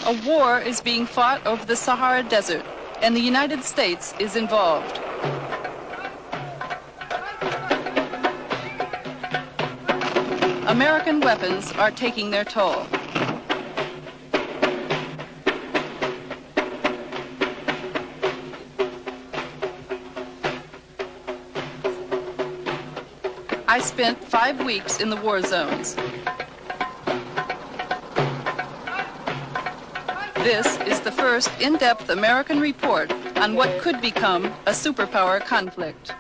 A war is being fought over the Sahara Desert, and the United States is involved. American weapons are taking their toll. I spent 5 weeks in the war zones. This is the first in-depth American report on what could become a superpower conflict.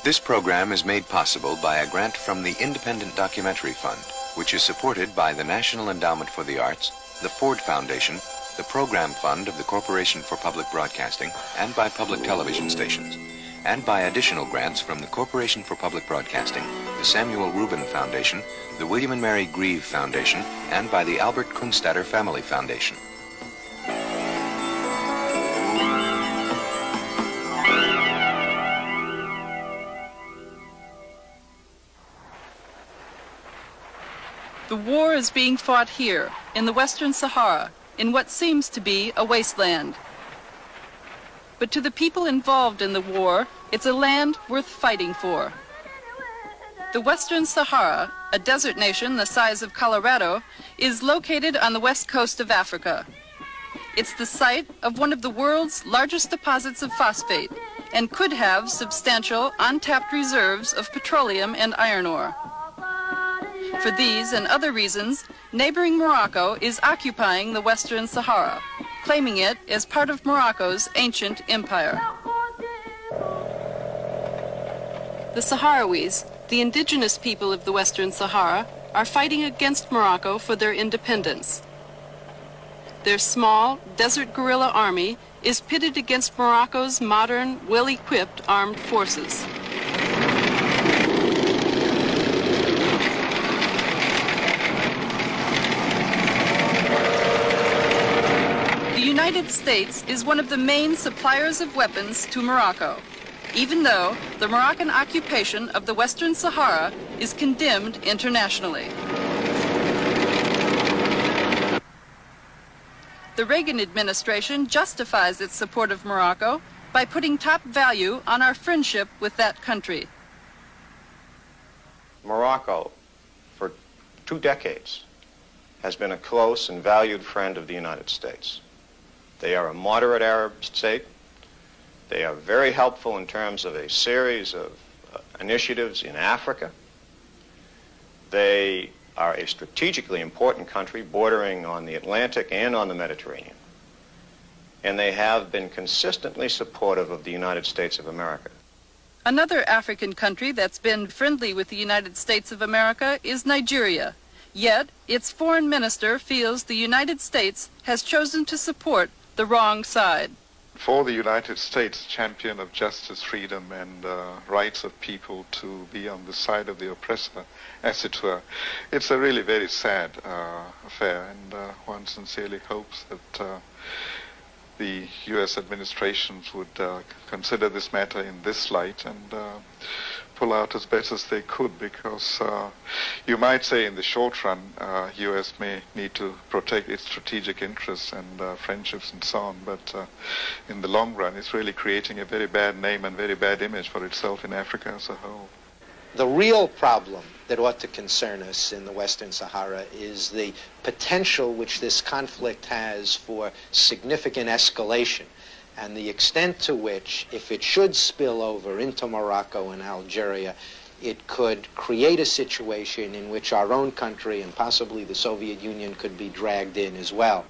This program is made possible by a grant from the Independent Documentary Fund, which is supported by the National Endowment for the Arts, the Ford Foundation, the Program Fund of the Corporation for Public Broadcasting, and by public television stations, and by additional grants from the Corporation for Public Broadcasting, the Samuel Rubin Foundation, the William and Mary Grieve Foundation, and by the Albert Kunstadter Family Foundation. The war is being fought here, in the Western Sahara, in what seems to be a wasteland. But to the people involved in the war, it's a land worth fighting for. The Western Sahara, a desert nation the size of Colorado, is located on the west coast of Africa. It's the site of one of the world's largest deposits of phosphate and could have substantial untapped reserves of petroleum and iron ore. For these and other reasons, neighboring Morocco is occupying the Western Sahara, claiming it as part of Morocco's ancient empire. The Sahrawis, the indigenous people of the Western Sahara, are fighting against Morocco for their independence. Their small, desert guerrilla army is pitted against Morocco's modern, well-equipped armed forces. The United States is one of the main suppliers of weapons to Morocco, even though the Moroccan occupation of the Western Sahara is condemned internationally. The Reagan administration justifies its support of Morocco by putting top value on our friendship with that country. Morocco, for 2 decades, has been a close and valued friend of the United States. They are a moderate Arab state. They are very helpful in terms of a series of initiatives in Africa. They are a strategically important country bordering on the Atlantic and on the Mediterranean. And they have been consistently supportive of the United States of America. Another African country that's been friendly with the United States of America is Nigeria. Yet, its foreign minister feels the United States has chosen to support the wrong side. For the United States, champion of justice, freedom, and rights of people to be on the side of the oppressor, as it were, it's a really very sad affair, and one sincerely hopes that the U.S. administrations would consider this matter in this light and pull out as best as they could, because you might say in the short run, U.S. may need to protect its strategic interests and friendships and so on, but in the long run, it's really creating a very bad name and very bad image for itself in Africa as a whole. The real problem that ought to concern us in the Western Sahara is the potential which this conflict has for significant escalation, and the extent to which, if it should spill over into Morocco and Algeria, it could create a situation in which our own country and possibly the Soviet Union could be dragged in as well.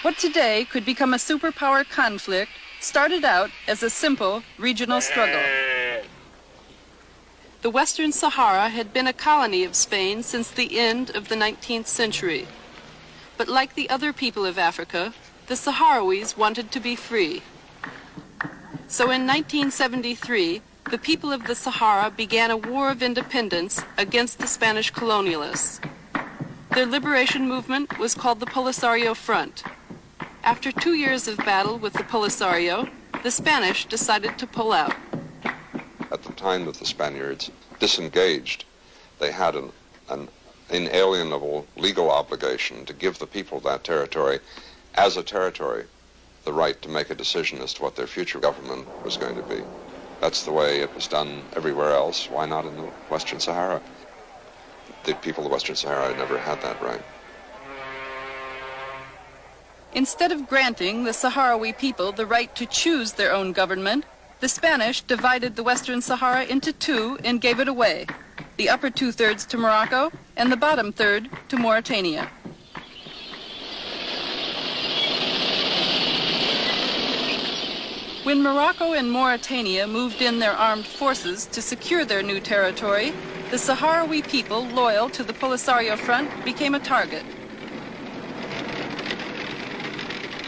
What today could become a superpower conflict started out as a simple regional struggle. The Western Sahara had been a colony of Spain since the end of the 19th century. But like the other people of Africa, the Sahrawis wanted to be free. So in 1973, the people of the Sahara began a war of independence against the Spanish colonialists. Their liberation movement was called the Polisario Front. After 2 years of battle with the Polisario, the Spanish decided to pull out. At the time that the Spaniards disengaged, they had an inalienable legal obligation to give the people of that territory, as a territory, the right to make a decision as to what their future government was going to be. That's the way it was done everywhere else. Why not in the Western Sahara? The people of the Western Sahara never had that right. Instead of granting the Sahrawi people the right to choose their own government, the Spanish divided the Western Sahara into two and gave it away, the upper 2/3 to Morocco and the bottom third to Mauritania. When Morocco and Mauritania moved in their armed forces to secure their new territory, the Sahrawi people loyal to the Polisario Front became a target.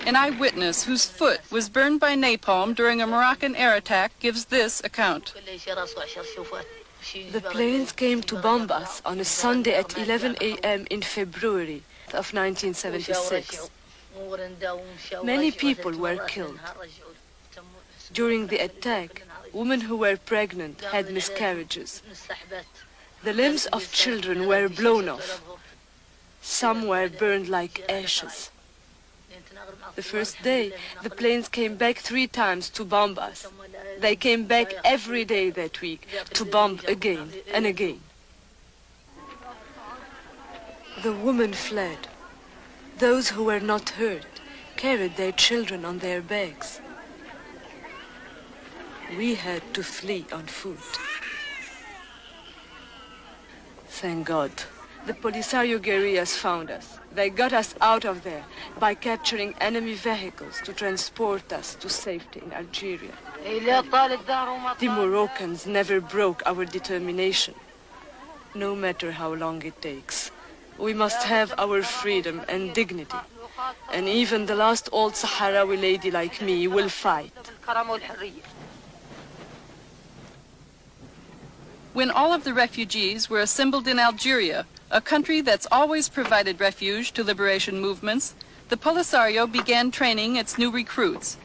An eyewitness whose foot was burned by napalm during a Moroccan air attack gives this account. The planes came to bomb us on a Sunday at 11 a.m. in February of 1976. Many people were killed. During the attack, women who were pregnant had miscarriages. The limbs of children were blown off. Some were burned like ashes. The first day, the planes came back 3 times to bomb us. They came back every day that week to bomb again and again. The women fled. Those who were not hurt carried their children on their backs. We had to flee on foot. Thank God. The Polisario guerrillas found us. They got us out of there by capturing enemy vehicles to transport us to safety in Algeria. The Moroccans never broke our determination, no matter how long it takes. We must have our freedom and dignity, and even the last old Sahrawi lady like me will fight. When all of the refugees were assembled in Algeria, a country that's always provided refuge to liberation movements, the Polisario began training its new recruits.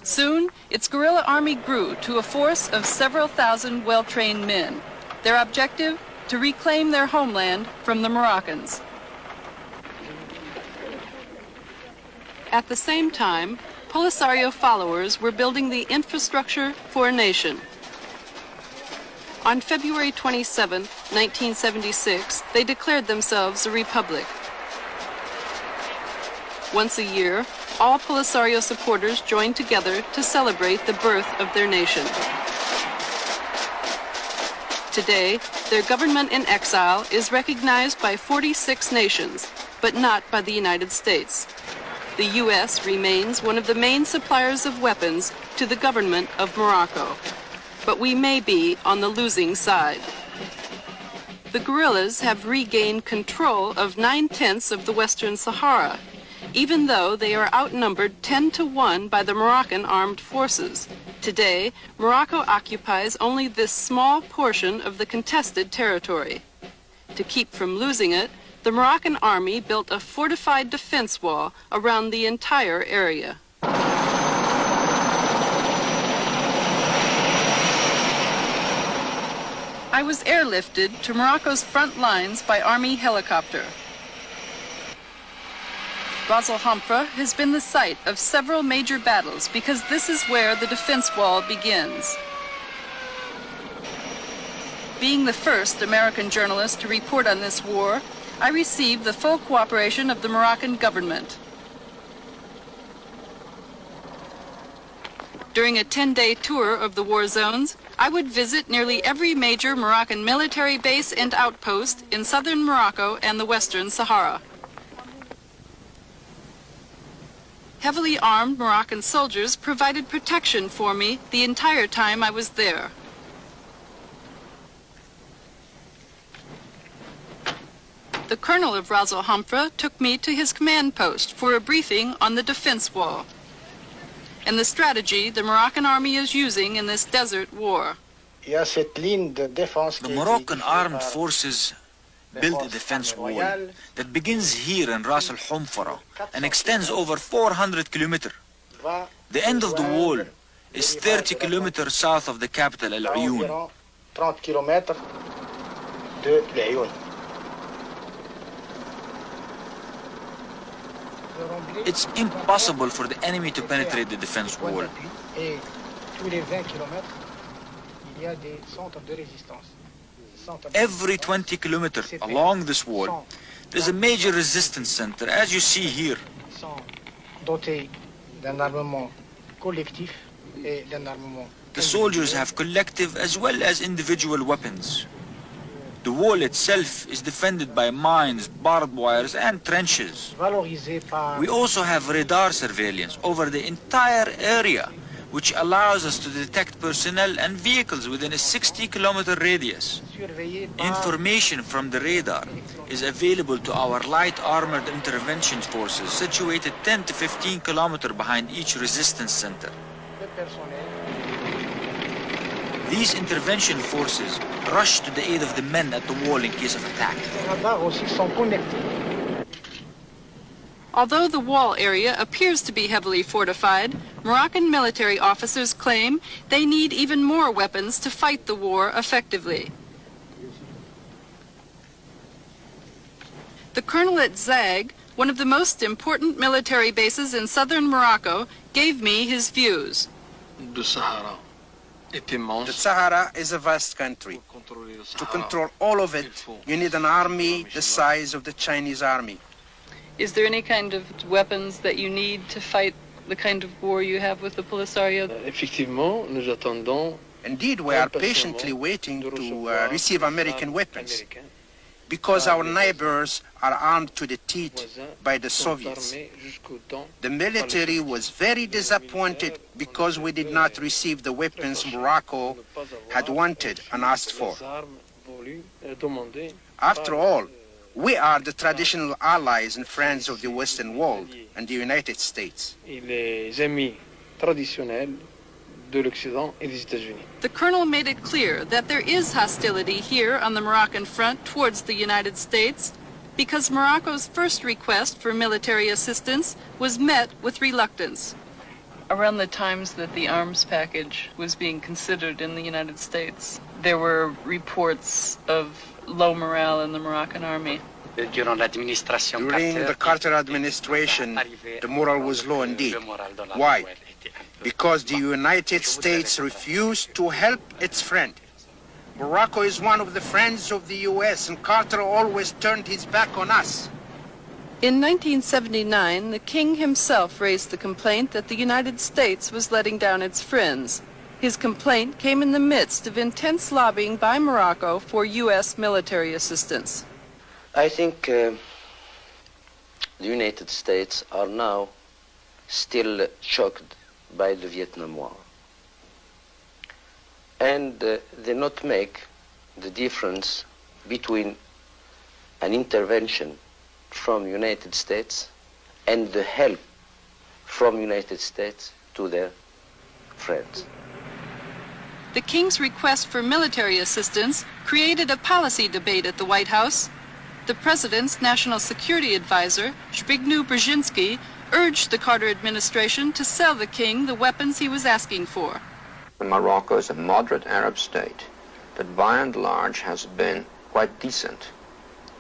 Soon, its guerrilla army grew to a force of several thousand well-trained men. Their objective, to reclaim their homeland from the Moroccans. At the same time, Polisario followers were building the infrastructure for a nation. On February 27, 1976, they declared themselves a republic. Once a year, all Polisario supporters joined together to celebrate the birth of their nation. Today, their government in exile is recognized by 46 nations, but not by the United States. The U.S. remains one of the main suppliers of weapons to the government of Morocco. But we may be on the losing side. The guerrillas have regained control of 9/10 of the Western Sahara, even though they are outnumbered 10-1 by the Moroccan armed forces. Today, Morocco occupies only this small portion of the contested territory. To keep from losing it, the Moroccan army built a fortified defense wall around the entire area. I was airlifted to Morocco's front lines by Army helicopter. Ras El Hamra has been the site of several major battles because this is where the defense wall begins. Being the first American journalist to report on this war, I received the full cooperation of the Moroccan government. During a 10-day tour of the war zones, I would visit nearly every major Moroccan military base and outpost in southern Morocco and the Western Sahara. Heavily armed Moroccan soldiers provided protection for me the entire time I was there. The colonel of Ras Al Hamra took me to his command post for a briefing on the defense wall and the strategy the Moroccan army is using in this desert war. The Moroccan armed forces built a defense wall that begins here in Ras Al Hamra and extends over 400 kilometers. The end of the wall is 30 kilometers south of the capital, Al Ayoun. It's impossible for the enemy to penetrate the defense wall. Every 20 kilometers along this wall, there's a major resistance center, as you see here. The soldiers have collective as well as individual weapons. The wall itself is defended by mines, barbed wires, and trenches. We also have radar surveillance over the entire area, which allows us to detect personnel and vehicles within a 60-kilometer radius. Information from the radar is available to our light armored intervention forces situated 10 to 15 kilometers behind each resistance center. These intervention forces rush to the aid of the men at the wall in case of attack. Although the wall area appears to be heavily fortified, Moroccan military officers claim they need even more weapons to fight the war effectively. The colonel at Zag, one of the most important military bases in southern Morocco, gave me his views. The Sahara is a vast country. To control all of it, you need an army the size of the Chinese army. Is there any kind of weapons that you need to fight the kind of war you have with the Polisario? Indeed, we are patiently waiting to receive American weapons, because our neighbors are armed to the teeth by the Soviets. The military was very disappointed because we did not receive the weapons Morocco had wanted and asked for. After all, we are the traditional allies and friends of the Western world and the United States. The colonel made it clear that there is hostility here on the Moroccan front towards the United States because Morocco's first request for military assistance was met with reluctance. Around the times that the arms package was being considered in the United States, there were reports of low morale in the Moroccan army. During the Carter administration, the morale was low indeed. Why? Because the United States refused to help its friend. Morocco is one of the friends of the U.S., and Carter always turned his back on us. In 1979, the king himself raised the complaint that the United States was letting down its friends. His complaint came in the midst of intense lobbying by Morocco for U.S. military assistance. I think the United States are now still shocked by the Vietnam War. And they not make the difference between an intervention from United States and the help from United States to their friends. The king's request for military assistance created a policy debate at the White House. The president's national security advisor, Zbigniew Brzezinski, urged the Carter administration to sell the king the weapons he was asking for. Morocco is a moderate Arab state that by and large has been quite decent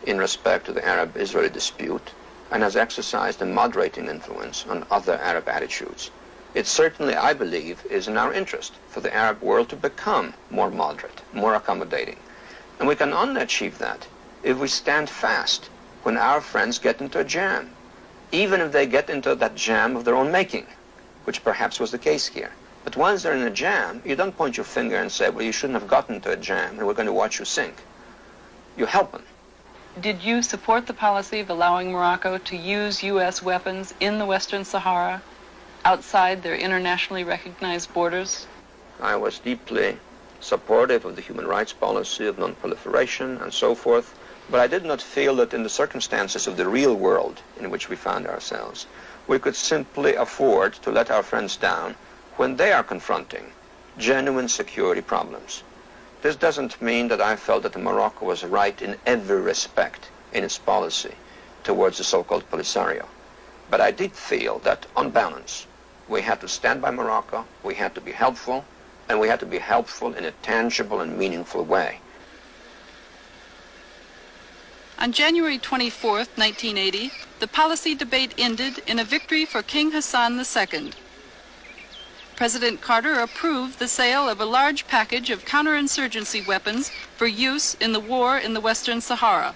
in respect to the Arab-Israeli dispute and has exercised a moderating influence on other Arab attitudes. It certainly, I believe, is in our interest for the Arab world to become more moderate, more accommodating. And we can only achieve that if we stand fast when our friends get into a jam, even if they get into that jam of their own making, which perhaps was the case here. But once they're in a jam, you don't point your finger and say, well, you shouldn't have gotten into a jam, and we're going to watch you sink. You help them. Did you support the policy of allowing Morocco to use U.S. weapons in the Western Sahara, outside their internationally recognized borders? I was deeply supportive of the human rights policy of non-proliferation and so forth. But I did not feel that in the circumstances of the real world in which we found ourselves, we could simply afford to let our friends down when they are confronting genuine security problems. This doesn't mean that I felt that Morocco was right in every respect in its policy towards the so-called Polisario. But I did feel that, on balance, we had to stand by Morocco, we had to be helpful, and we had to be helpful in a tangible and meaningful way. On January 24, 1980, the policy debate ended in a victory for King Hassan II. President Carter approved the sale of a large package of counterinsurgency weapons for use in the war in the Western Sahara.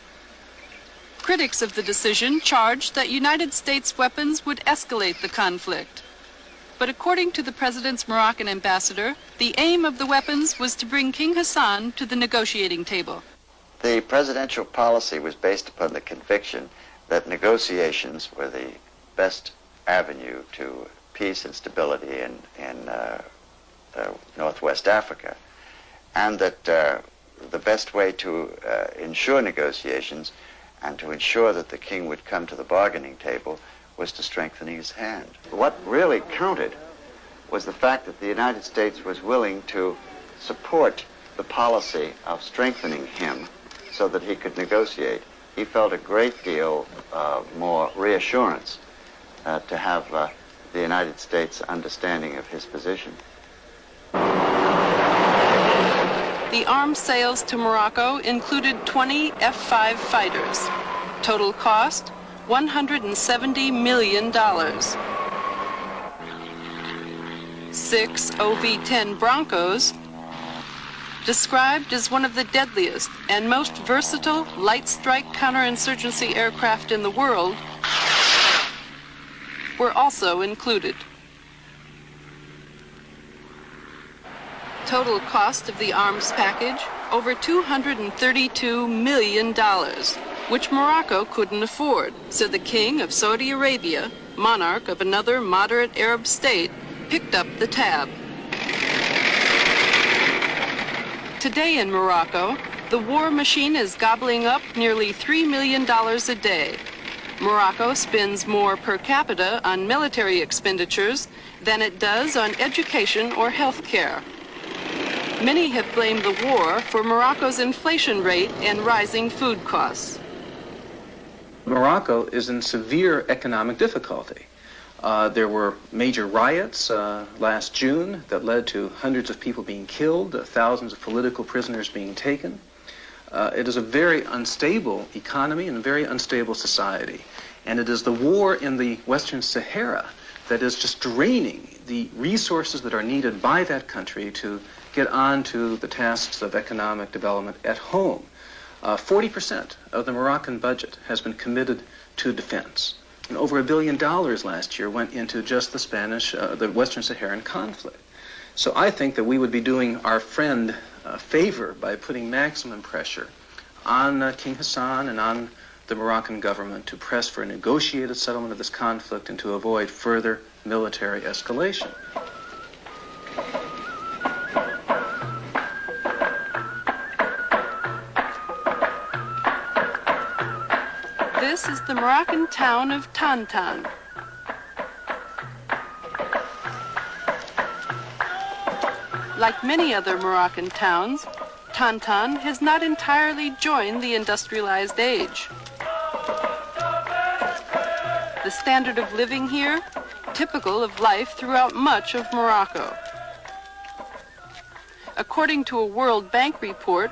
Critics of the decision charged that United States weapons would escalate the conflict. But according to the President's Moroccan ambassador, the aim of the weapons was to bring King Hassan to the negotiating table. The presidential policy was based upon the conviction that negotiations were the best avenue to peace and stability in Northwest Africa, and that the best way to ensure negotiations and to ensure that the king would come to the bargaining table was to strengthen his hand. What really counted was the fact that the United States was willing to support the policy of strengthening him so that he could negotiate. He felt a great deal more reassurance to have the United States' understanding of his position. The arms sales to Morocco included 20 F-5 fighters. Total cost, $170 million. 6 OV-10 Broncos, described as one of the deadliest and most versatile light strike counterinsurgency aircraft in the world, were also included. Total cost of the arms package, over $232 million, which Morocco couldn't afford, so the King of Saudi Arabia, monarch of another moderate Arab state, picked up the tab. Today in Morocco, the war machine is gobbling up nearly $3 million a day. Morocco spends more per capita on military expenditures than it does on education or health care. Many have blamed the war for Morocco's inflation rate and rising food costs. Morocco is in severe economic difficulty. There were major riots last June that led to hundreds of people being killed, thousands of political prisoners being taken. It is a very unstable economy and a very unstable society. And it is the war in the Western Sahara that is just draining the resources that are needed by that country to get on to the tasks of economic development at home. 40% of the Moroccan budget has been committed to defense. And over $1 billion last year went into just the Western Saharan conflict. So I think that we would be doing our friend a favor by putting maximum pressure on King Hassan and on the Moroccan government to press for a negotiated settlement of this conflict and to avoid further military escalation. This is the Moroccan town of Tantan. Like many other Moroccan towns, Tantan has not entirely joined the industrialized age. The standard of living here, typical of life throughout much of Morocco. According to a World Bank report,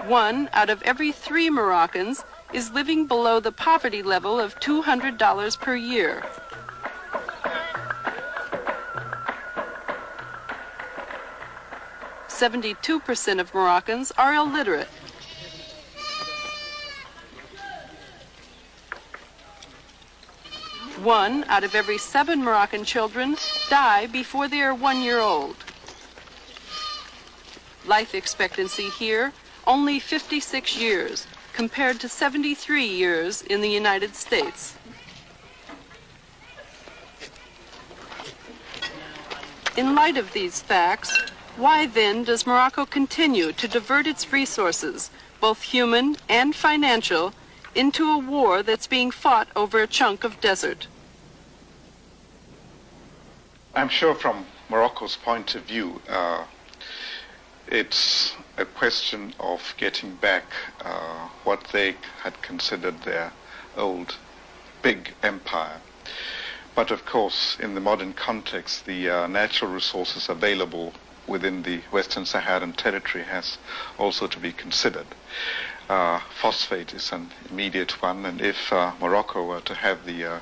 1 out of every 3 Moroccans is living below the poverty level of $200 per year. (72% of Moroccans are illiterate. One out of every 7 Moroccan children die before they are 1 year old. Life expectancy here, only 56 years, compared to 73 years in the United States. In light of these facts, why then does Morocco continue to divert its resources both human and financial, into a war that's being fought over a chunk of desert. I'm sure from Morocco's point of view, it's a question of getting back what they had considered their old big empire. But of course, in the modern context, the natural resources available within the Western Saharan territory has also to be considered. Phosphate is an immediate one, and if Morocco were to have the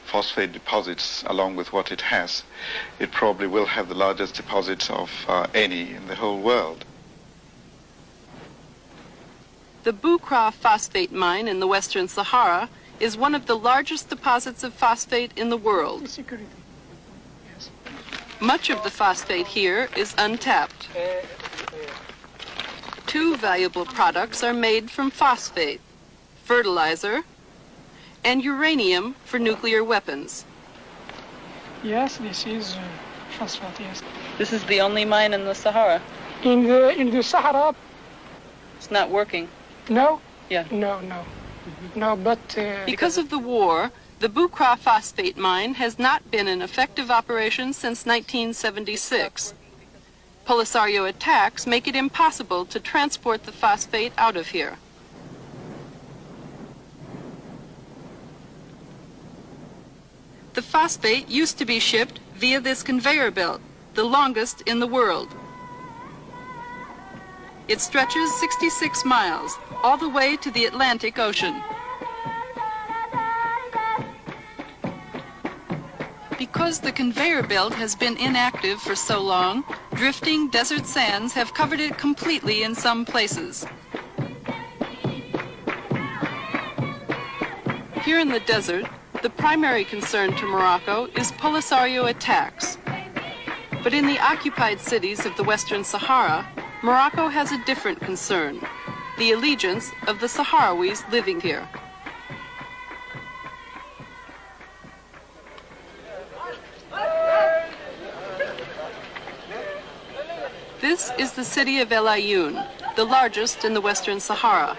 phosphate deposits along with what it has, it probably will have the largest deposits of any in the whole world. The Boukra phosphate mine in the Western Sahara is one of the largest deposits of phosphate in the world. Much of the phosphate here is untapped. Two valuable products are made from phosphate: fertilizer and uranium for nuclear weapons. Yes, this is phosphate, yes. This is the only mine in the Sahara. In the Sahara? It's not working. No? Yeah. No. No, but... Because of the war, the Boukra phosphate mine has not been in effective operation since 1976. Polisario attacks make it impossible to transport the phosphate out of here. The phosphate used to be shipped via this conveyor belt, the longest in the world. It stretches 66 miles, all the way to the Atlantic Ocean. Because the conveyor belt has been inactive for so long, drifting desert sands have covered it completely in some places. Here in the desert, the primary concern to Morocco is Polisario attacks. But in the occupied cities of the Western Sahara, Morocco has a different concern: the allegiance of the Sahrawis living here. This is the city of El Ayoun, the largest in the Western Sahara.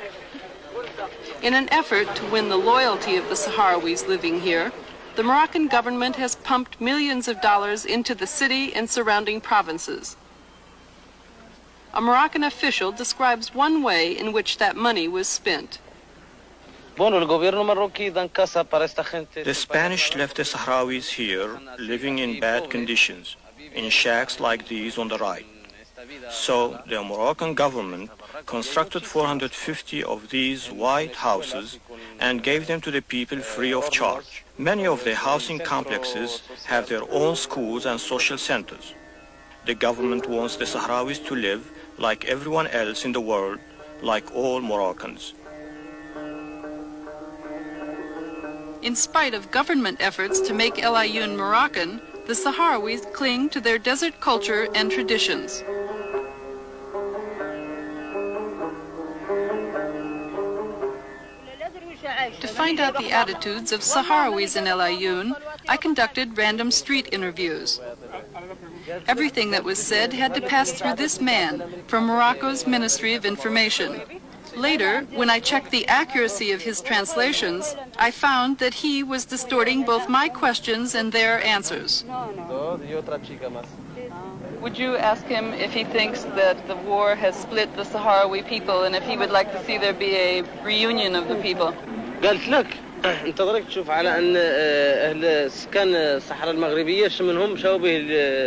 In an effort to win the loyalty of the Sahrawis living here, the Moroccan government has pumped millions of dollars into the city and surrounding provinces. A Moroccan official describes one way in which that money was spent. The Spanish left the Sahrawis here living in bad conditions, in shacks like these on the right. So the Moroccan government constructed 450 of these white houses and gave them to the people free of charge. Many of the housing complexes have their own schools and social centers. The government wants the Sahrawis to live like everyone else in the world, like all Moroccans. In spite of government efforts to make El Ayoun Moroccan, the Sahrawis cling to their desert culture and traditions. To find out the attitudes of Sahrawis in El Ayoun, I conducted random street interviews. Everything that was said had to pass through this man from Morocco's Ministry of Information. Later, when I checked the accuracy of his translations, I found that he was distorting both my questions and their answers. Would you ask him if he thinks that the war has split the Sahrawi people and if he would like to see there be a reunion of the people? قالت لك انت ضرك تشوف على ان اهل سكان الصحراء المغربيه منهم شبه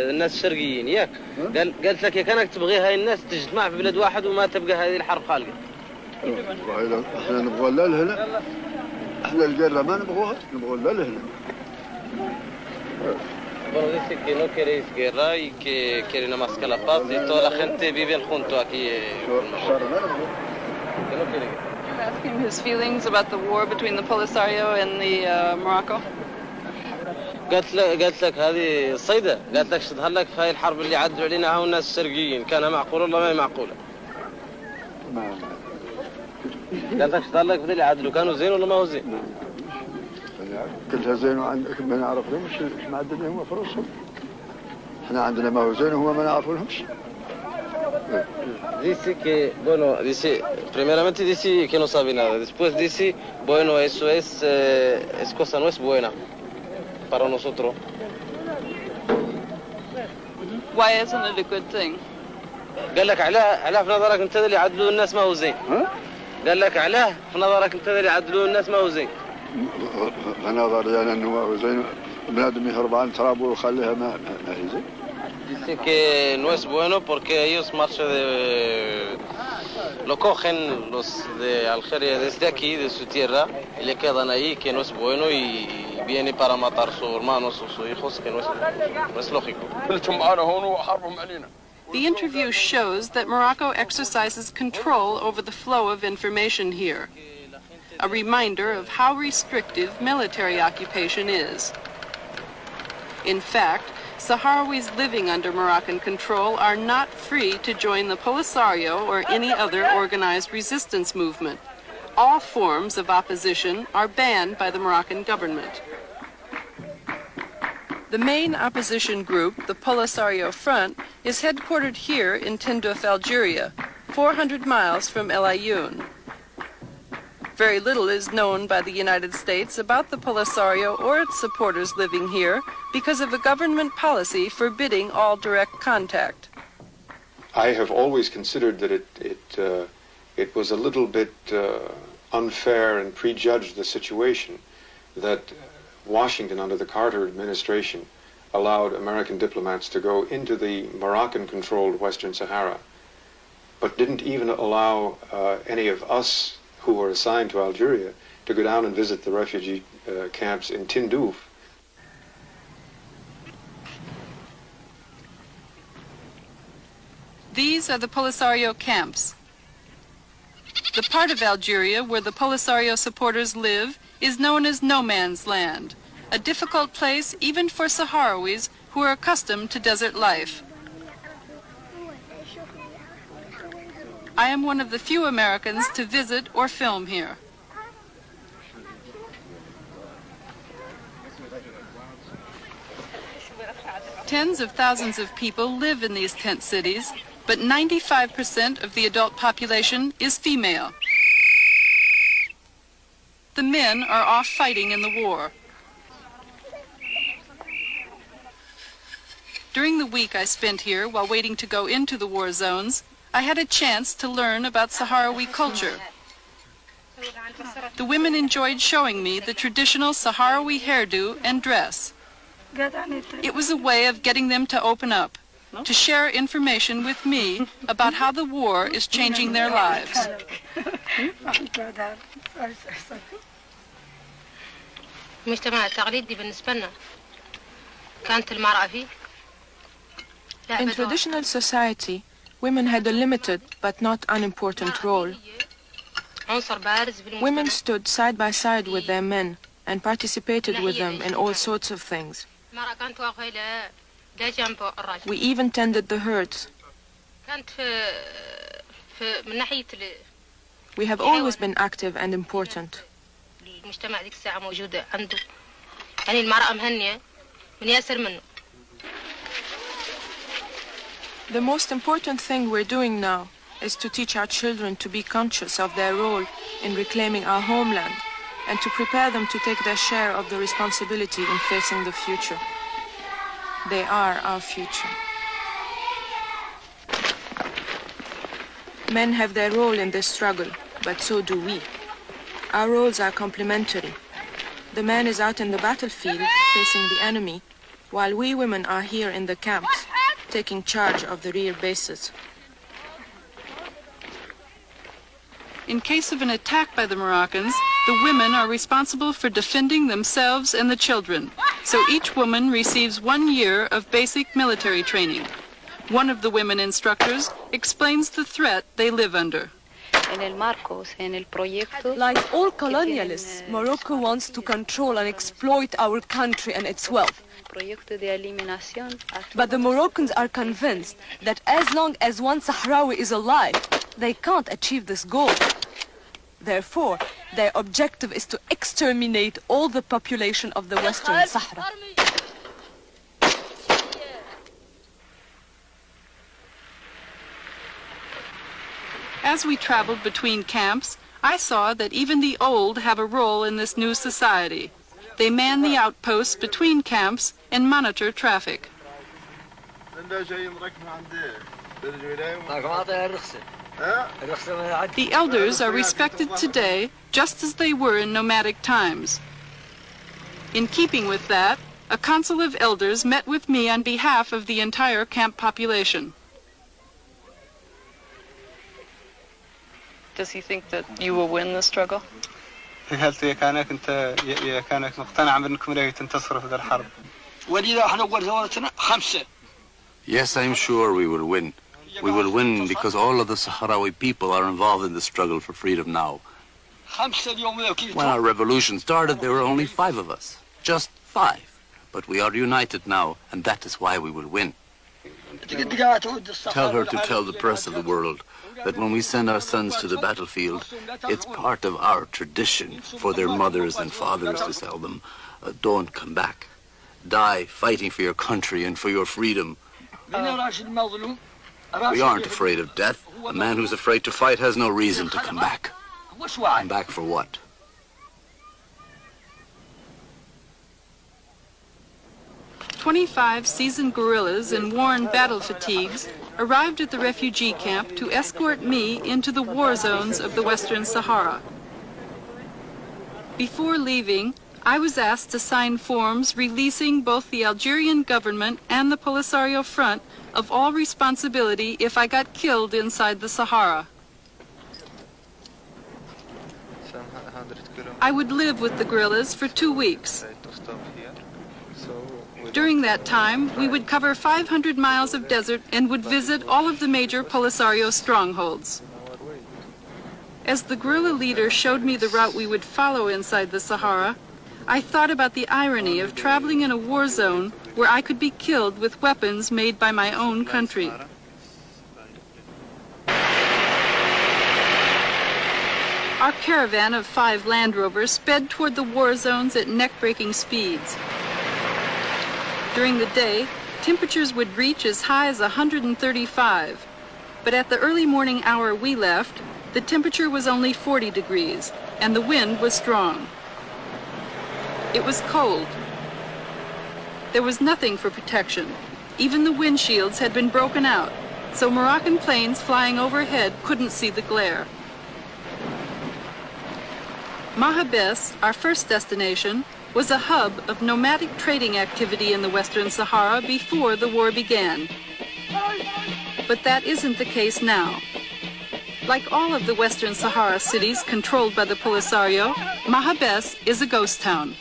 الناس الشرقيين ياك قالت لك يا كانك تبغي هاي الناس تجتمع في بلد واحد وما تبقى هذه الحرب خالقه احنا نبغى لا لهنا احنا القرة ما نبغوها نبغى لا لهنا Bueno, dice que no queréis guerra y que quieren nada más que la paz y toda la gente vive junto aquí. Que no quiere guerra. Ask him his feelings about the war between the Polisario and the Morocco. قالت لك هذه الصيدة قالت لك تظهر لك في هاي الحرب اللي عدوا علينا هاو الناس الشرقيين كانها معقولة ولا ما هي معقولة؟ قالت لك تظهر لك بدل اللي عدلوا كانوا زين ولا ما هو زين؟ كلها زين وعندك ما نعرف لهمش ما عندنا هم فلوسهم احنا عندنا ما هو زين وهم ما نعرف لهمش Dice que, bueno, dice, primeramente dice que no sabe nada. Después dice, bueno, eso es cosa no es buena para nosotros. Why isn't it a good thing? قال لك علاه في نظرك انت اللي يعدلوا الناس ما هو زين. قال لك علاه في نظرك انت اللي يعدلوا الناس ما هو زين. نظري انا انه ما هو زين بنادم يهرب عن ترابه ويخليها ما هي زين. Dice que no es bueno porque ellos marchan lo cogen los de Algeria desde aquí, de su tierra, y le quedan ahí, que no es bueno, y viene para matar a sus hermanos o sus hijos, que no es lógico. The interview shows that Morocco exercises control over the flow of information here, a reminder of how restrictive military occupation is. In fact, Sahrawis living under Moroccan control are not free to join the Polisario or any other organized resistance movement. All forms of opposition are banned by the Moroccan government. The main opposition group, the Polisario Front, is headquartered here in Tindouf, Algeria, 400 miles from El Ayoun. Very little is known by the United States about the Polisario or its supporters living here because of a government policy forbidding all direct contact. I have always considered that it was a little bit unfair and prejudged the situation that Washington under the Carter administration allowed American diplomats to go into the Moroccan-controlled Western Sahara, but didn't even allow any of us who were assigned to Algeria to go down and visit the refugee camps in Tindouf. These are the Polisario camps. The part of Algeria where the Polisario supporters live is known as no man's land, a difficult place even for Sahrawis who are accustomed to desert life. I am one of the few Americans to visit or film here. Tens of thousands of people live in these tent cities, but 95% of the adult population is female. The men are off fighting in the war. During the week I spent here while waiting to go into the war zones, I had a chance to learn about Sahrawi culture. The women enjoyed showing me the traditional Sahrawi hairdo and dress. It was a way of getting them to open up, to share information with me about how the war is changing their lives. المجتمع التقليدي بالنسبة لنا كانت المرأة فيه. In traditional society, women had a limited but not unimportant role. Women stood side by side with their men and participated with them in all sorts of things. We even tended the herds. We have always been active and important. The most important thing we're doing now is to teach our children to be conscious of their role in reclaiming our homeland and to prepare them to take their share of the responsibility in facing the future. They are our future. Men have their role in this struggle, but so do we. Our roles are complementary. The man is out in the battlefield facing the enemy, while we women are here in the camps, taking charge of the rear bases. In case of an attack by the Moroccans, the women are responsible for defending themselves and the children, so each woman receives 1 year of basic military training. One of the women instructors explains the threat they live under. Like all colonialists, Morocco wants to control and exploit our country and its wealth. But the Moroccans are convinced that as long as one Sahrawi is alive, they can't achieve this goal. Therefore, their objective is to exterminate all the population of the Western Sahara. as we traveled between camps, I saw that even the old have a role in this new society. They man the outposts between camps and monitor traffic. The elders are respected today just as they were in nomadic times. In keeping with that, a council of elders met with me on behalf of the entire camp population. Does he think that you will win the struggle? Yes, I'm sure we will win. We will win because all of the Sahrawi people are involved in the struggle for freedom now. When our revolution started, there were only 5 of us. Just 5. But we are united now, and that is why we will win. Tell her to tell the press of the world that when we send our sons to the battlefield, it's part of our tradition for their mothers and fathers to tell them, don't come back. Die fighting for your country and for your freedom. We aren't afraid of death. A man who's afraid to fight has no reason to come back. Come back for what? 25 seasoned guerrillas in worn battle fatigues arrived at the refugee camp to escort me into the war zones of the Western Sahara. Before leaving, I was asked to sign forms releasing both the Algerian government and the Polisario Front of all responsibility if I got killed inside the Sahara. I would live with the guerrillas for 2 weeks. During that time, we would cover 500 miles of desert and would visit all of the major Polisario strongholds. As the guerrilla leader showed me the route we would follow inside the Sahara, I thought about the irony of traveling in a war zone where I could be killed with weapons made by my own country. Our caravan of 5 Land Rovers sped toward the war zones at neck-breaking speeds. During the day, temperatures would reach as high as 135, but at the early morning hour we left, the temperature was only 40 degrees, and the wind was strong. It was cold. There was nothing for protection. Even the windshields had been broken out, so Moroccan planes flying overhead couldn't see the glare. Mahabes, our first destination, was a hub of nomadic trading activity in the Western Sahara before the war began. But that isn't the case now. Like all of the Western Sahara cities controlled by the Polisario, Mahabes is a ghost town.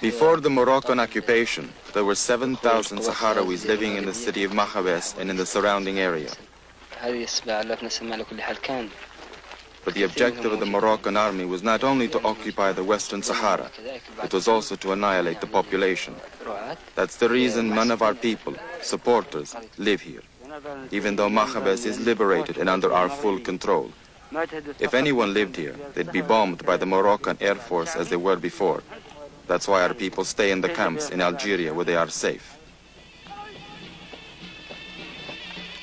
Before the Moroccan occupation, there were 7,000 Sahrawis living in the city of Mahabes and in the surrounding area. But the objective of the Moroccan army was not only to occupy the Western Sahara, it was also to annihilate the population. That's the reason none of our people, supporters, live here, even though Mahabes is liberated and under our full control. If anyone lived here, they'd be bombed by the Moroccan Air Force as they were before. That's why our people stay in the camps in Algeria where they are safe.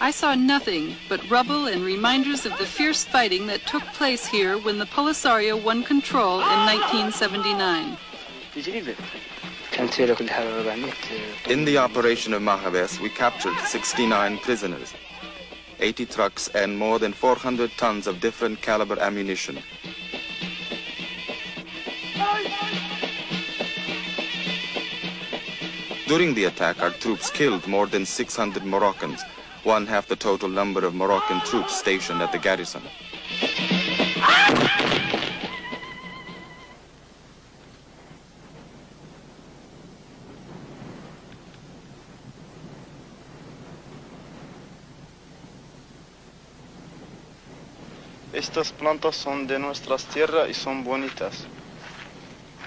I saw nothing but rubble and reminders of the fierce fighting that took place here when the Polisario won control in 1979. In the operation of Mahabes, we captured 69 prisoners, 80 trucks, and more than 400 tons of different caliber ammunition. During the attack, our troops killed more than 600 Moroccans, 1/2 the total number of Moroccan troops stationed at the garrison. Estas plantas son de nuestras tierras y son bonitas.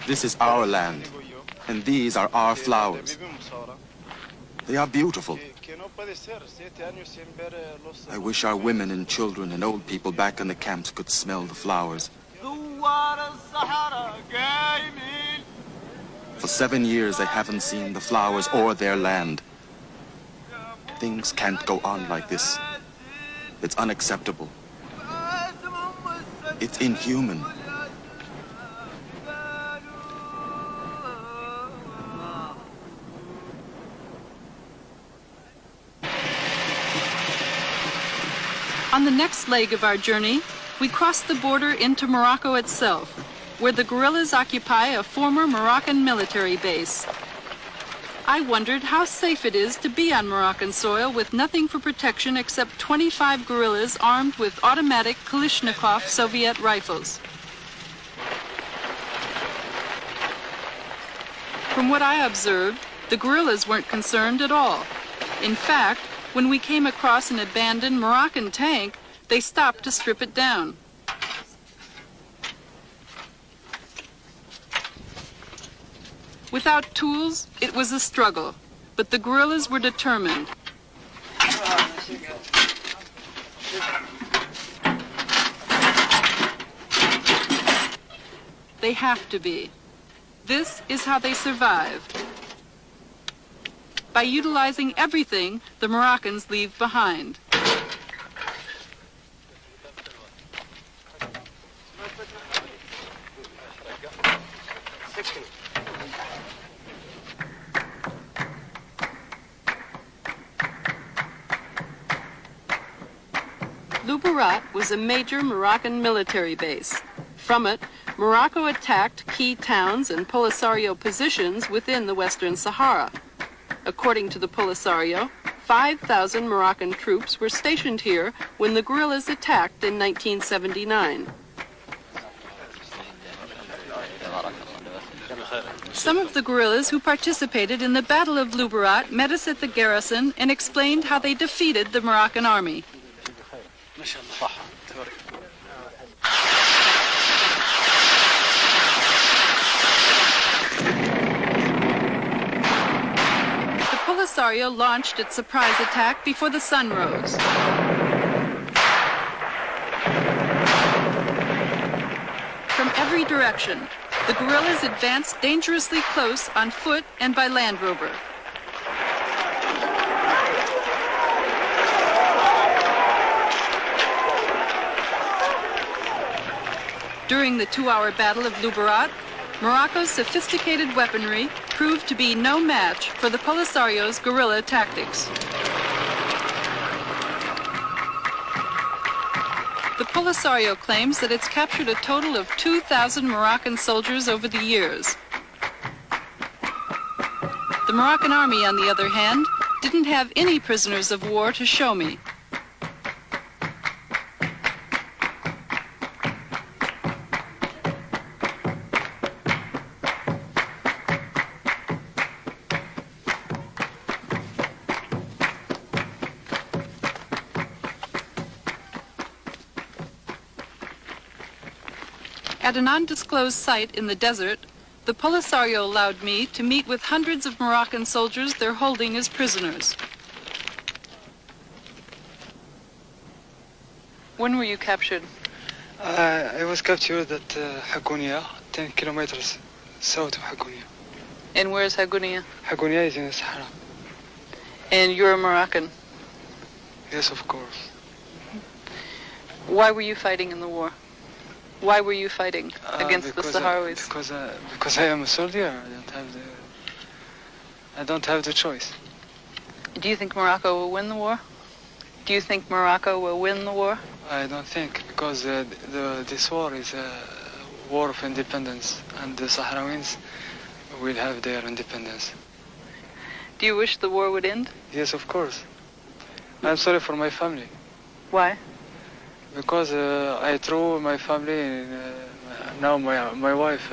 This is our land, and these are our flowers. They are beautiful. I wish our women and children and old people back in the camps could smell the flowers. For 7 years, they haven't seen the flowers or their land. Things can't go on like this. It's unacceptable. It's inhuman. On the next leg of our journey, we cross the border into Morocco itself, where the guerrillas occupy a former Moroccan military base. I wondered how safe it is to be on Moroccan soil with nothing for protection except 25 guerrillas armed with automatic Kalashnikov Soviet rifles. From what I observed, the guerrillas weren't concerned at all. In fact, when we came across an abandoned Moroccan tank, they stopped to strip it down. Without tools, it was a struggle, but the guerrillas were determined. They have to be. This is how they survive. By utilizing everything the Moroccans leave behind. Luberat was a major Moroccan military base. From it, Morocco attacked key towns and Polisario positions within the Western Sahara. According to the Polisario, 5,000 Moroccan troops were stationed here when the guerrillas attacked in 1979. Some of the guerrillas who participated in the Battle of Luberat met us at the garrison and explained how they defeated the Moroccan army. The Polisario launched its surprise attack before the sun rose. From every direction, the guerrillas advanced dangerously close on foot and by Land Rover. During the 2-hour Battle of Luberat, Morocco's sophisticated weaponry proved to be no match for the Polisario's guerrilla tactics. The Polisario claims that it's captured a total of 2,000 Moroccan soldiers over the years. The Moroccan army, on the other hand, didn't have any prisoners of war to show me. At an undisclosed site in the desert, the Polisario allowed me to meet with hundreds of Moroccan soldiers they're holding as prisoners. When were you captured? I was captured at Hagunia, 10 kilometers south of Hagunia. And where's Hagunia? Hagunia is in the Sahara. And you're a Moroccan? Yes, of course. Why were you fighting in the war? Why were you fighting against the Sahrawis? Because I am a soldier. I don't have the choice. Do you think Morocco will win the war? Do you think Morocco will win the war? I don't think, because this war is a war of independence, and the Sahrawis will have their independence. Do you wish the war would end? Yes, of course. I'm sorry for my family. Why? Because I threw my family, now my wife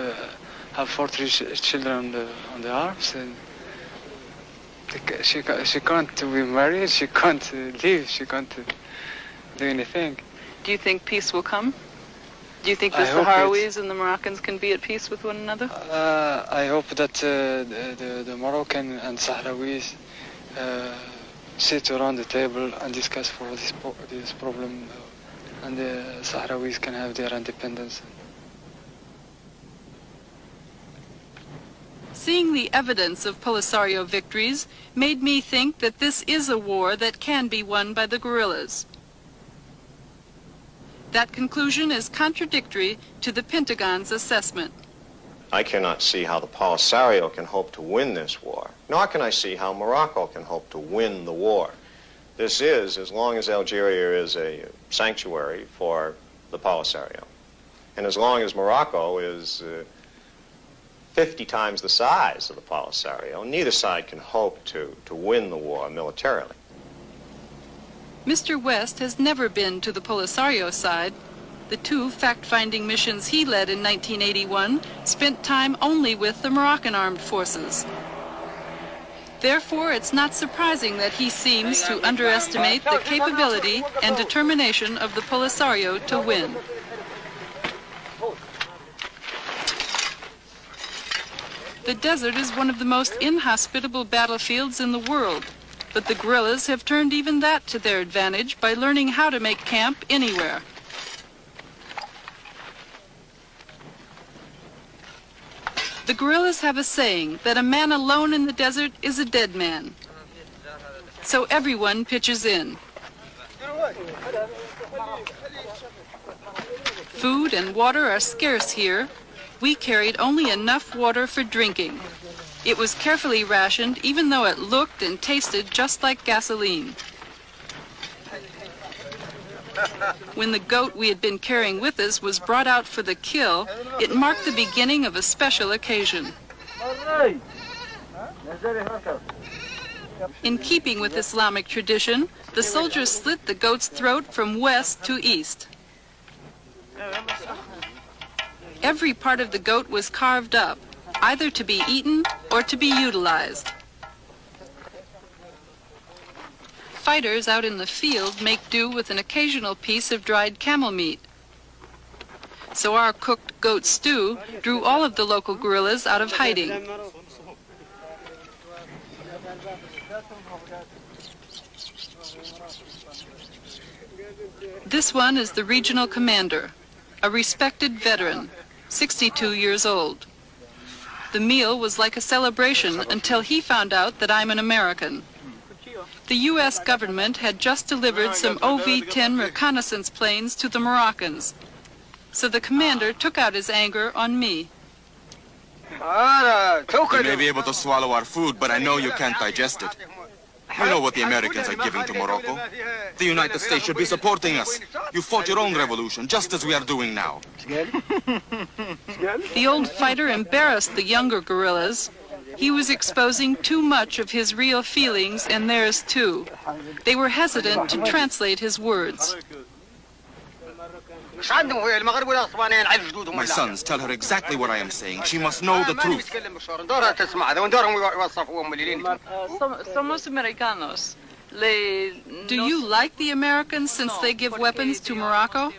have 40 children on the arms, and she can't be married, she can't live, she can't do anything. Do you think peace will come? Do you think the Sahrawis and the Moroccans can be at peace with one another? I hope that the Moroccan and Sahrawis sit around the table and discuss for this problem, and the Sahrawis can have their independence. Seeing the evidence of Polisario victories made me think that this is a war that can be won by the guerrillas. That conclusion is contradictory to the Pentagon's assessment. I cannot see how the Polisario can hope to win this war, nor can I see how Morocco can hope to win the war. This is, as long as Algeria is a sanctuary for the Polisario, and as long as Morocco is 50 times the size of the Polisario, neither side can hope to win the war militarily. Mr. West has never been to the Polisario side. The two fact-finding missions he led in 1981 spent time only with the Moroccan armed forces. Therefore, it's not surprising that he seems to underestimate the capability and determination of the Polisario to win. The desert is one of the most inhospitable battlefields in the world, but the guerrillas have turned even that to their advantage by learning how to make camp anywhere. The guerrillas have a saying that a man alone in the desert is a dead man. So everyone pitches in. Food and water are scarce here. We carried only enough water for drinking. It was carefully rationed, even though it looked and tasted just like gasoline. When the goat we had been carrying with us was brought out for the kill, it marked the beginning of a special occasion. In keeping with Islamic tradition, the soldiers slit the goat's throat from west to east. Every part of the goat was carved up, either to be eaten or to be utilized. Fighters out in the field make do with an occasional piece of dried camel meat. So our cooked goat stew drew all of the local guerrillas out of hiding. This one is the regional commander, a respected veteran, 62 years old. The meal was like a celebration until he found out that I'm an American. The U.S. government had just delivered some OV-10 reconnaissance planes to the Moroccans, so the commander took out his anger on me. You may be able to swallow our food, but I know you can't digest it. You know what the Americans are giving to Morocco. The United States should be supporting us. You fought your own revolution, just as we are doing now. The old fighter embarrassed the younger guerrillas. He was exposing too much of his real feelings and theirs too. They were hesitant to translate his words. My sons, tell her exactly what I am saying. She must know the truth. Somos americanos. Do you like the Americans since they give weapons to Morocco?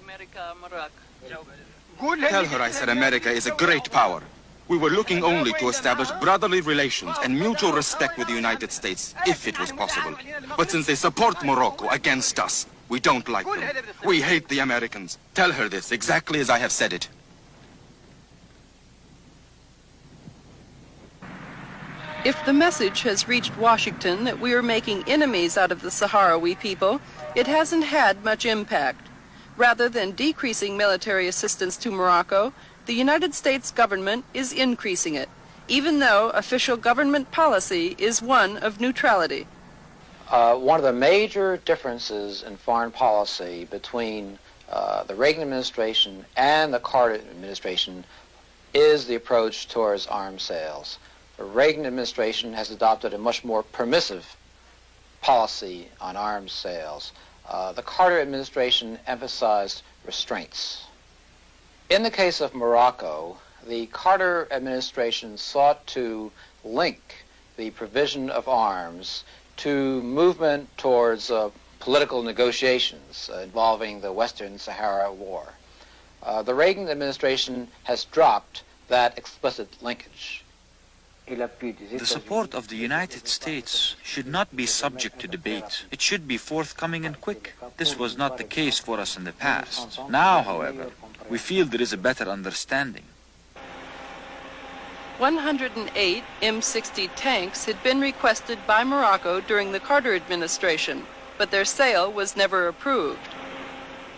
Tell her I said America is a great power. We were looking only to establish brotherly relations and mutual respect with the United States, if it was possible. But since they support Morocco against us, we don't like them. We hate the Americans. Tell her this exactly as I have said it. If the message has reached Washington that we are making enemies out of the Sahrawi people, it hasn't had much impact. Rather than decreasing military assistance to Morocco, the United States government is increasing it, even though official government policy is one of neutrality. One of the major differences in foreign policy between the Reagan administration and the Carter administration is the approach towards arms sales. The Reagan administration has adopted a much more permissive policy on arms sales. The Carter administration emphasized restraints. In the case of Morocco, the Carter administration sought to link the provision of arms to movement towards political negotiations involving the Western Sahara War. The Reagan administration has dropped that explicit linkage. The support of the United States should not be subject to debate. It should be forthcoming and quick. This was not the case for us in the past. Now, however, we feel there is a better understanding. 108 M60 tanks had been requested by Morocco during the Carter administration, but their sale was never approved.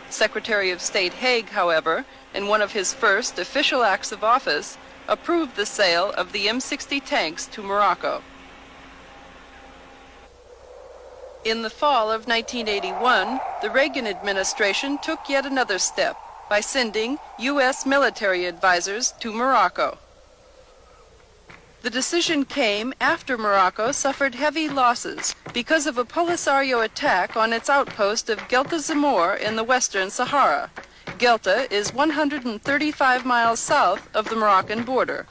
Secretary of State Haig, however, in one of his first official acts of office, approved the sale of the M60 tanks to Morocco. In the fall of 1981, the Reagan administration took yet another step by sending U.S. military advisors to Morocco. The decision came after Morocco suffered heavy losses because of a Polisario attack on its outpost of Guelta Zamor in the Western Sahara. Guelta is 135 miles south of the Moroccan border.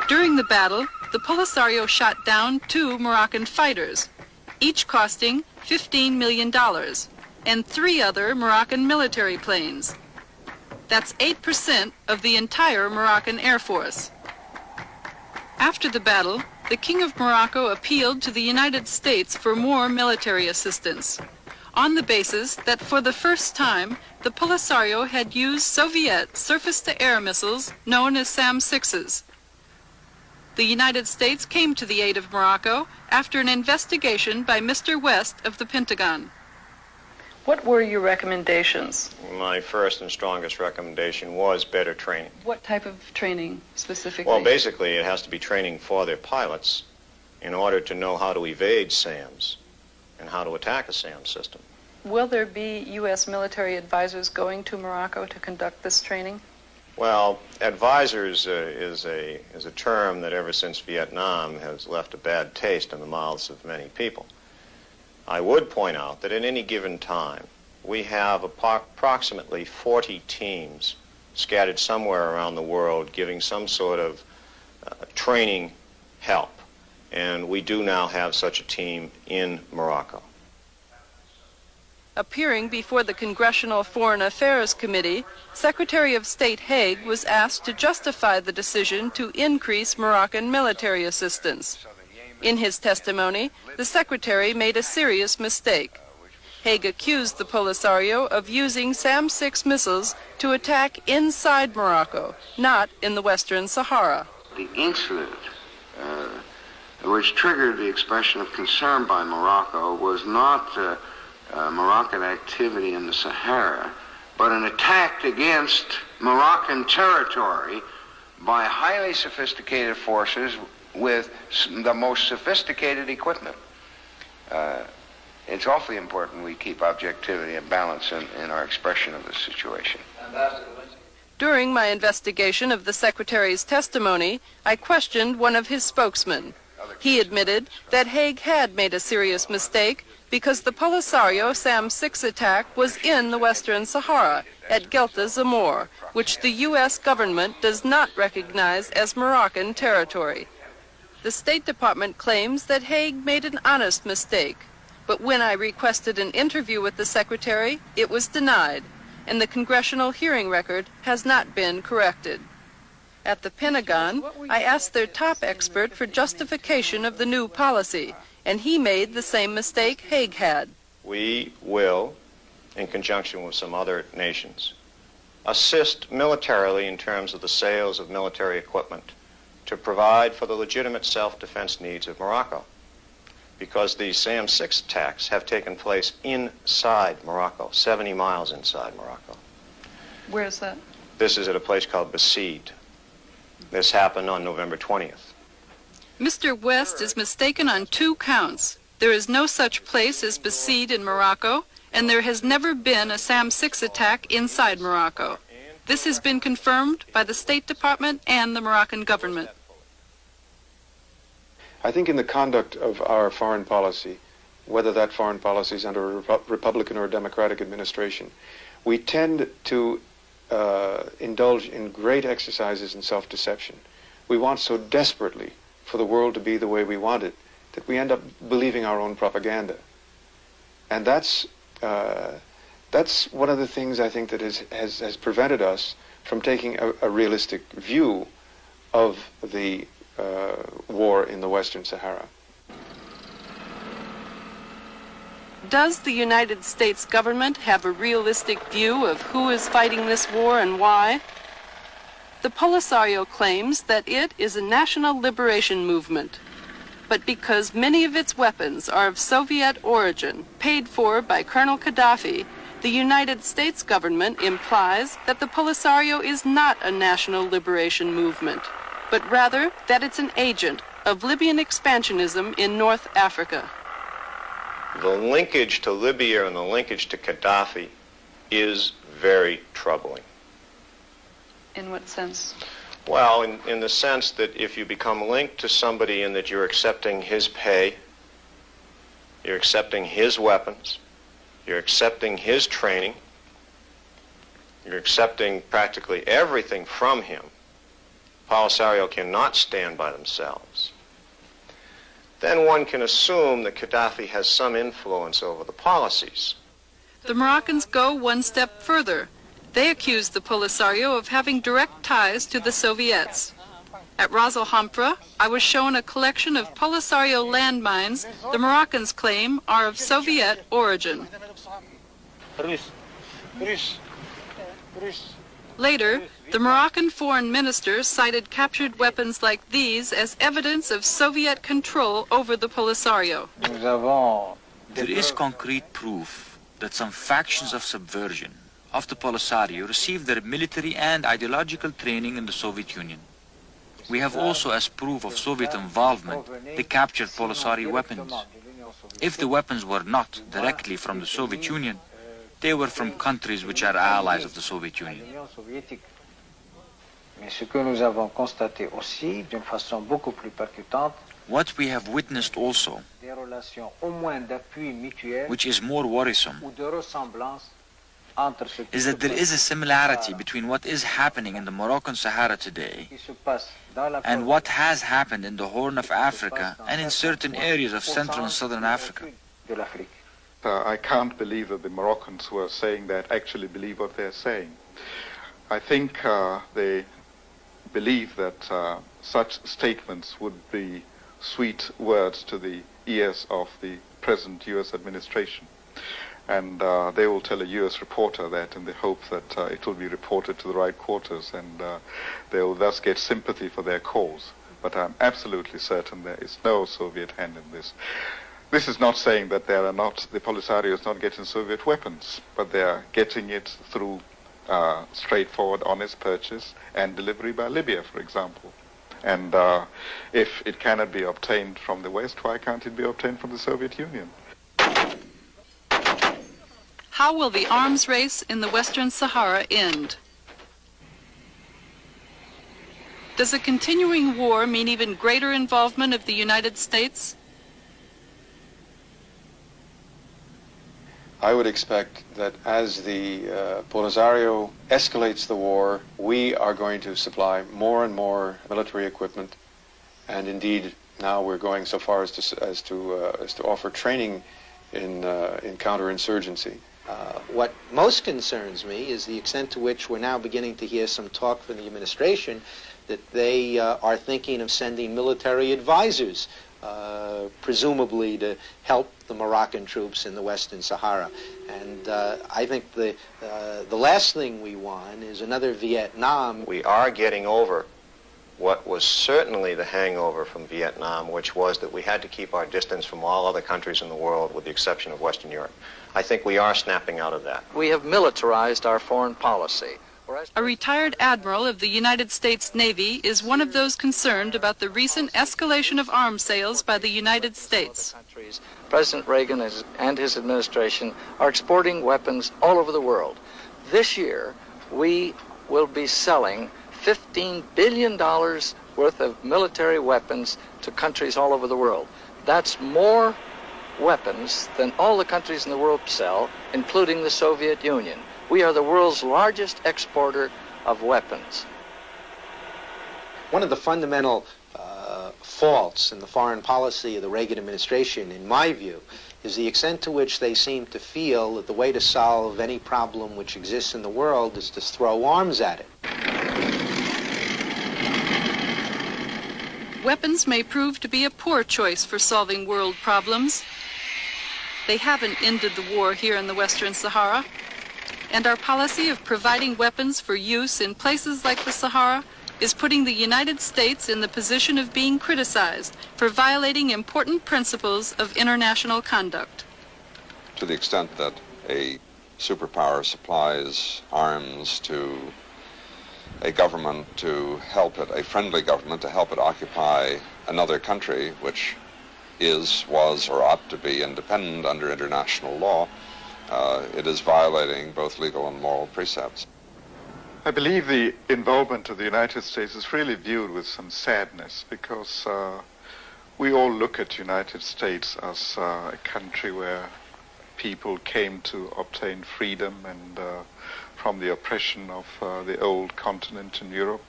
During the battle, the Polisario shot down 2 Moroccan fighters, each costing $15 million, and 3 other Moroccan military planes. That's 8% of the entire Moroccan Air Force. After the battle, the King of Morocco appealed to the United States for more military assistance, on the basis that for the first time, the Polisario had used Soviet surface-to-air missiles known as SAM-6s. The United States came to the aid of Morocco after an investigation by Mr. West of the Pentagon. What were your recommendations? My first and strongest recommendation was better training. What type of training specifically? Well, basically, it has to be training for their pilots in order to know how to evade SAMs and how to attack a SAM system. Will there be U.S. military advisors going to Morocco to conduct this training? Well, advisors is a term that ever since Vietnam has left a bad taste in the mouths of many people. I would point out that at any given time, we have approximately 40 teams scattered somewhere around the world giving some sort of training help. And we do now have such a team in Morocco. Appearing before the Congressional Foreign Affairs Committee, Secretary of State Haig was asked to justify the decision to increase Moroccan military assistance. In his testimony, the Secretary made a serious mistake. Haig accused the Polisario of using SAM-6 missiles to attack inside Morocco, not in the Western Sahara. The incident which triggered the expression of concern by Morocco was not Moroccan activity in the Sahara, but an attack against Moroccan territory by highly sophisticated forces with the most sophisticated equipment. It's awfully important we keep objectivity and balance in our expression of the situation. During my investigation of the Secretary's testimony, I questioned one of his spokesmen. He admitted that Haig had made a serious mistake because the Polisario SAM-6 attack was in the Western Sahara at Guelta Zamor, which the U.S. government does not recognize as Moroccan territory. The State Department claims that Haig made an honest mistake, but when I requested an interview with the Secretary, it was denied, and the congressional hearing record has not been corrected. At the Pentagon, I asked their top expert for justification of the new policy, and he made the same mistake Haig had. We will, in conjunction with some other nations, assist militarily in terms of the sales of military equipment to provide for the legitimate self-defense needs of Morocco, because these SAM-6 attacks have taken place inside Morocco, 70 miles inside Morocco. Where is that? This is at a place called Basied. This happened on November 20th. Mr. West is mistaken on 2 counts. There is no such place as Basied in Morocco, and there has never been a SAM-6 attack inside Morocco. This has been confirmed by the State Department and the Moroccan government. I think in the conduct of our foreign policy, whether that foreign policy is under a Republican or a Democratic administration, we tend to indulge in great exercises in self-deception. We want so desperately for the world to be the way we want it that we end up believing our own propaganda. And that's one of the things I think that has prevented us from taking a realistic view of the war in the Western Sahara. Does the United States government have a realistic view of who is fighting this war and why? The Polisario claims that it is a national liberation movement, but because many of its weapons are of Soviet origin, paid for by Colonel Gaddafi, the United States government implies that the Polisario is not a national liberation movement, but rather that it's an agent of Libyan expansionism in North Africa. The linkage to Libya and the linkage to Gaddafi is very troubling. In what sense? Well, in the sense that if you become linked to somebody in that you're accepting his pay, you're accepting his weapons, you're accepting his training, you're accepting practically everything from him, Polisario cannot stand by themselves. Then one can assume that Gaddafi has some influence over the policies. The Moroccans go one step further. They accuse the Polisario of having direct ties to the Soviets. At Ras Al Hamra, I was shown a collection of Polisario landmines the Moroccans claim are of Soviet origin. Later, the Moroccan foreign minister cited captured weapons like these as evidence of Soviet control over the Polisario. There is concrete proof that some factions of subversion of the Polisario received their military and ideological training in the Soviet Union. We have also, as proof of Soviet involvement, the captured Polisario weapons. If the weapons were not directly from the Soviet Union, they were from countries which are allies of the Soviet Union. What we have witnessed also, which is more worrisome, is that there is a similarity between what is happening in the Moroccan Sahara today and what has happened in the Horn of Africa and in certain areas of Central and Southern Africa. I can't believe that the Moroccans who are saying that actually believe what they're saying. I think they believe that such statements would be sweet words to the ears of the present U.S. administration. And they will tell a U.S. reporter that in the hope that it will be reported to the right quarters, and they will thus get sympathy for their cause. But I'm absolutely certain there is no Soviet hand in this. This is not saying that there are not, the Polisario is not getting Soviet weapons, but they are getting it through straightforward, honest purchase and delivery by Libya, for example. And if it cannot be obtained from the West, why can't it be obtained from the Soviet Union? How will the arms race in the Western Sahara end? Does a continuing war mean even greater involvement of the United States? I would expect that as the Polisario escalates the war, we are going to supply more and more military equipment, and indeed now we're going so far as to offer training in counterinsurgency. What most concerns me is the extent to which we're now beginning to hear some talk from the administration that they are thinking of sending military advisors, presumably to help the Moroccan troops in the Western Sahara. And I think the last thing we want is another Vietnam. We are getting over what was certainly the hangover from Vietnam, which was that we had to keep our distance from all other countries in the world with the exception of Western Europe. I think we are snapping out of that. We have militarized our foreign policy. A retired admiral of the United States Navy is one of those concerned about the recent escalation of arms sales by the United States. President Reagan and his administration are exporting weapons all over the world. This year, we will be selling $15 billion worth of military weapons to countries all over the world. That's more weapons than all the countries in the world sell, including the Soviet Union. We are the world's largest exporter of weapons. One of the fundamental faults in the foreign policy of the Reagan administration, in my view, is the extent to which they seem to feel that the way to solve any problem which exists in the world is to throw arms at it. Weapons may prove to be a poor choice for solving world problems. They haven't ended the war here in the Western Sahara. And our policy of providing weapons for use in places like the Sahara is putting the United States in the position of being criticized for violating important principles of international conduct. To the extent that a superpower supplies arms to a government to help it, a friendly government to help it occupy another country which is, was, or ought to be independent under international law, it is violating both legal and moral precepts. I believe the involvement of the United States is really viewed with some sadness because we all look at the United States as a country where people came to obtain freedom and from the oppression of the old continent in Europe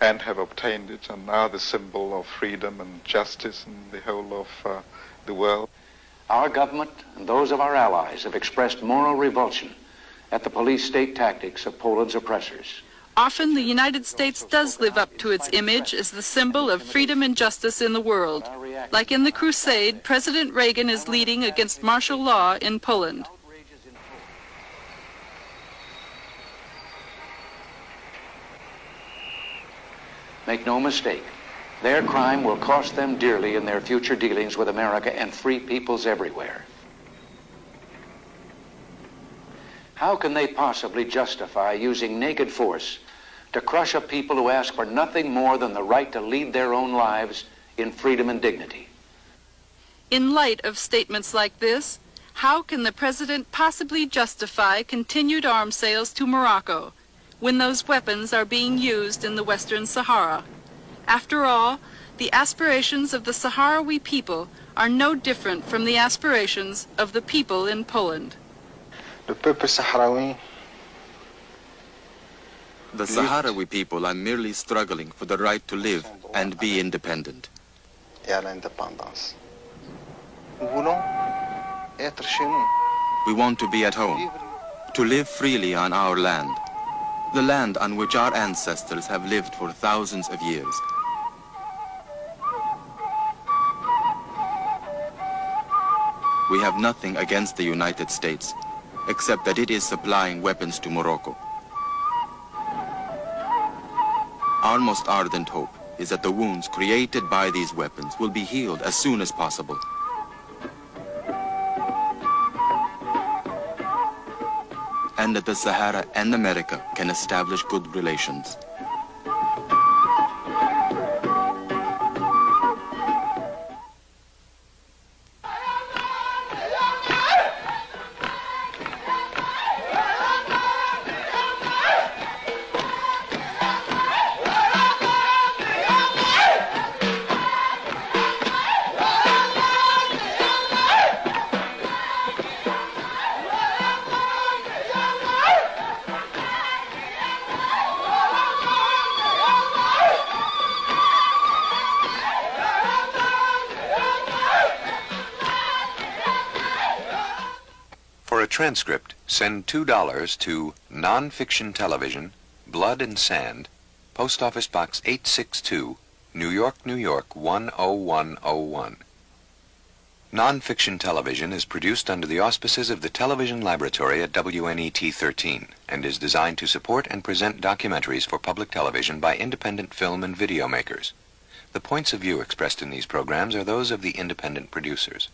and have obtained it and are the symbol of freedom and justice in the whole of the world. Our government and those of our allies have expressed moral revulsion at the police state tactics of Poland's oppressors. Often the United States does live up to its image as the symbol of freedom and justice in the world. Like in the crusade President Reagan is leading against martial law in Poland. Make no mistake, their crime will cost them dearly in their future dealings with America and free peoples everywhere. How can they possibly justify using naked force to crush a people who ask for nothing more than the right to lead their own lives in freedom and dignity? In light of statements like this, how can the President possibly justify continued arms sales to Morocco when those weapons are being used in the Western Sahara? After all, the aspirations of the Sahrawi people are no different from the aspirations of the people in Poland. The Sahrawi people are merely struggling for the right to live and be independent. We want to be at home, to live freely on our land, the land on which our ancestors have lived for thousands of years. We have nothing against the United States, except that it is supplying weapons to Morocco. Our most ardent hope is that the wounds created by these weapons will be healed as soon as possible. And that the Sahara and America can establish good relations. Transcript, send $2 to Nonfiction Television, Blood and Sand, Post Office Box 862, New York, New York 10101. Nonfiction Television is produced under the auspices of the Television Laboratory at WNET 13 and is designed to support and present documentaries for public television by independent film and video makers. The points of view expressed in these programs are those of the independent producers.